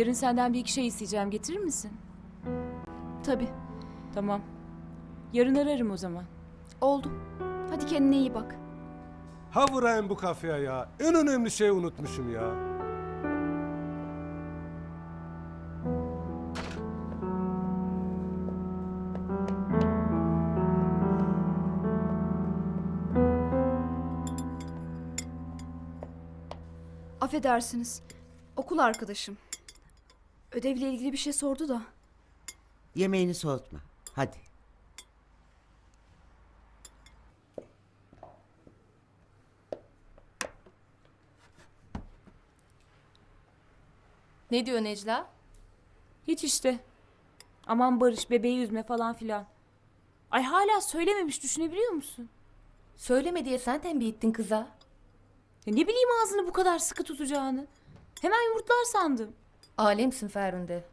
Yarın senden bir iki şey isteyeceğim. Getirir misin? Tabii. Tamam. Yarın ararım o zaman. Oldu. Hadi kendine iyi bak. Ha vurayım bu kafaya ya. En önemli şeyi unutmuşum ya. Affedersiniz. Okul arkadaşım. Ödevle ilgili bir şey sordu da. Yemeğini soğutma. Hadi. Ne diyor Necla? Hiç işte. Aman Barış, bebeği üzme falan filan. Ay hala söylememiş, düşünebiliyor musun? Söyleme diye sen tembih ettin kıza. Ya ne bileyim ağzını bu kadar sıkı tutacağını. Hemen yumurtlar sandım. Alemsin Ferhunde.